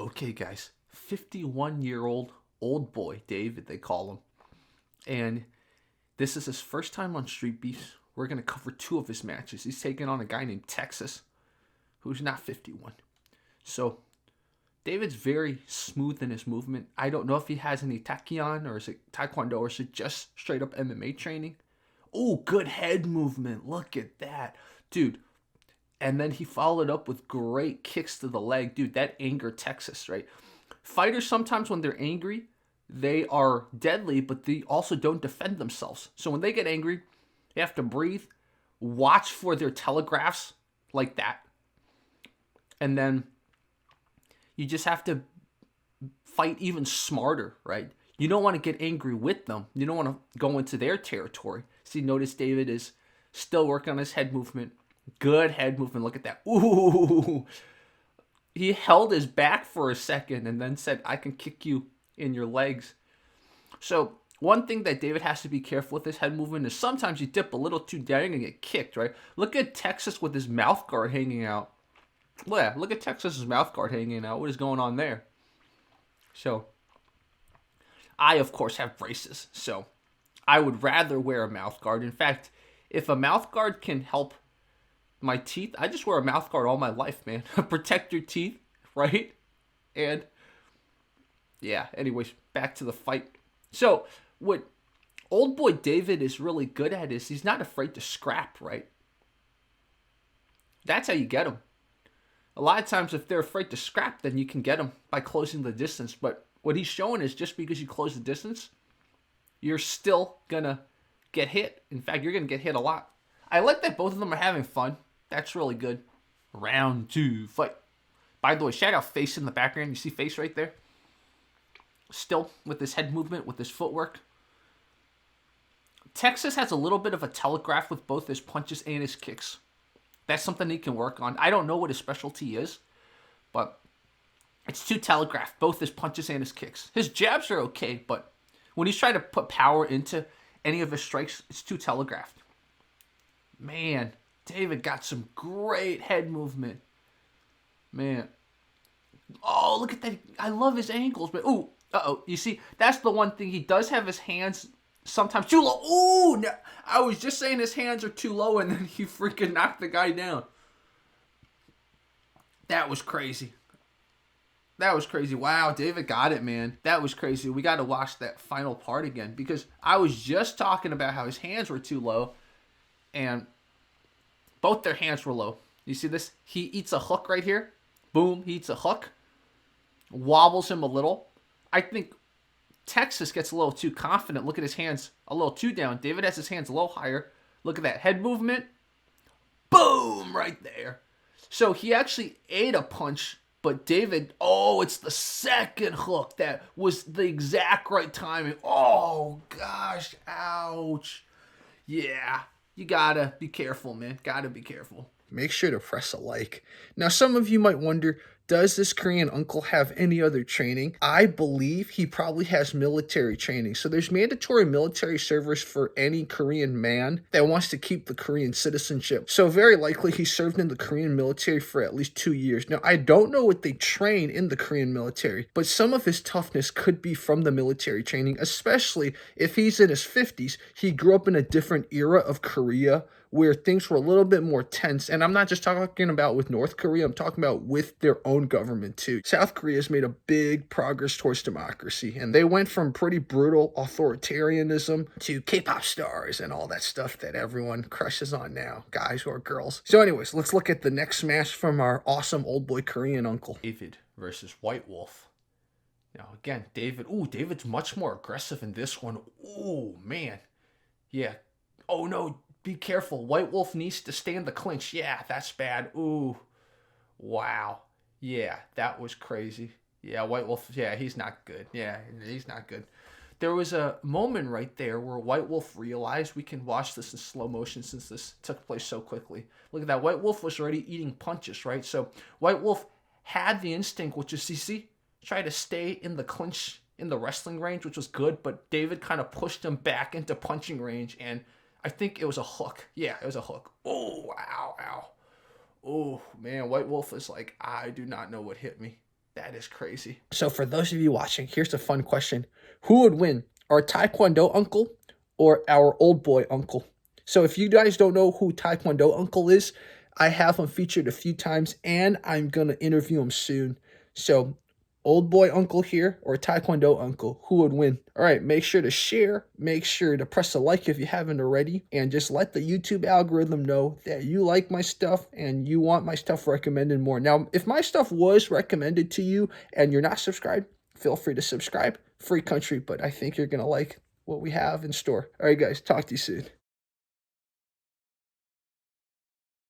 Okay, guys, 51-year-old old boy, David, they call him. And this is his first time on Street Beefs. We're going to cover two of his matches. He's taking on a guy named Texas, who's not 51. So, David's very smooth in his movement. I don't know if he has any taekyon or is it taekwondo or is it just straight up MMA training. Oh, good head movement. Look at that. Dude, and then he followed up with great kicks to the leg. Dude, that angered Texas, right? Fighters sometimes when they're angry, they are deadly, but they also don't defend themselves. So when they get angry, they have to breathe, watch for their telegraphs like that. And then you just have to fight even smarter, right? You don't want to get angry with them. You don't want to go into their territory. See, notice David is still working on his head movement. Good head movement. Look at that. Ooh. He held his back for a second and then said, I can kick you in your legs. So one thing that David has to be careful with his head movement is sometimes you dip a little too down and get kicked, right? Look at Texas with his mouth guard hanging out. Yeah, look at Texas's mouth guard hanging out. What is going on there? So I, of course, have braces. So I would rather wear a mouth guard. In fact, if a mouth guard can help my teeth, I just wear a mouth guard all my life, man. Protect your teeth, right? And yeah, anyways, back to the fight. So what old boy David is really good at is he's not afraid to scrap, right? That's how you get him. A lot of times if they're afraid to scrap, then you can get them by closing the distance. But what he's showing is just because you close the distance, you're still going to get hit. In fact, you're going to get hit a lot. I like that both of them are having fun. That's really good. Round 2, fight. By the way, shout out Face in the background. You see Face right there? Still with his head movement, with his footwork. Texas has a little bit of a telegraph with both his punches and his kicks. That's something he can work on. I don't know what his specialty is, but it's too telegraphed, both his punches and his kicks. His jabs are okay, but when he's trying to put power into any of his strikes, it's too telegraphed. Man, David got some great head movement. Man. Oh, look at that. I love his ankles, but ooh, you see, that's the one thing. He does have his hands sometimes too low. Ooh, no, I was just saying his hands are too low, and then he freaking knocked the guy down. That was crazy. That was crazy. Wow, David got it, man. That was crazy. We got to watch that final part again because I was just talking about how his hands were too low, and both their hands were low. You see this? He eats a hook right here. Boom, he eats a hook. Wobbles him a little. I think Texas gets a little too confident. Look at his hands a little too down. David has his hands a little higher. Look at that head movement. Boom, right there. So he actually ate a punch, but David, it's the second hook that was the exact right timing. Oh, gosh, ouch. Yeah, you gotta be careful, man. Gotta be careful. Make sure to press a like. Now, some of you might wonder, does this Korean uncle have any other training? I believe he probably has military training. So there's mandatory military service for any Korean man that wants to keep the Korean citizenship. So very likely he served in the Korean military for at least 2 years. Now, I don't know what they train in the Korean military, but some of his toughness could be from the military training, especially if he's in his 50s. He grew up in a different era of Korea where things were a little bit more tense. And I'm not just talking about with North Korea, I'm talking about with their own government too. South Korea has made a big progress towards democracy, and they went from pretty brutal authoritarianism to K-pop stars and all that stuff that everyone crushes on now, guys or girls. So anyways, let's look at the next match from our awesome old boy Korean uncle. David versus White Wolf. Now again, David's much more aggressive in this one. Ooh, man. Yeah. Oh no, be careful. White Wolf needs to stay in the clinch. Yeah, that's bad. Ooh. Wow. Yeah, that was crazy. Yeah, White Wolf, yeah, he's not good. Yeah, he's not good. There was a moment right there where White Wolf realized, we can watch this in slow motion since this took place so quickly. Look at that. White Wolf was already eating punches, right? So White Wolf had the instinct, which is, you see, try to stay in the clinch in the wrestling range, which was good, but David kind of pushed him back into punching range, and I think it was a hook. Yeah, it was a hook. Oh, ow. Oh, man, White Wolf is like, I do not know what hit me. That is crazy. So for those of you watching, here's a fun question. Who would win, our Taekwondo uncle or our old boy uncle? So if you guys don't know who Taekwondo uncle is, I have him featured a few times, and I'm going to interview him soon. So old boy uncle here or Taekwondo uncle, who would win? All right, make sure to share, make sure to press a like if you haven't already, and just let the YouTube algorithm know that you like my stuff and you want my stuff recommended more. Now, if my stuff was recommended to you and you're not subscribed, feel free to subscribe. Free country, but I think you're going to like what we have in store. All right, guys, talk to you soon.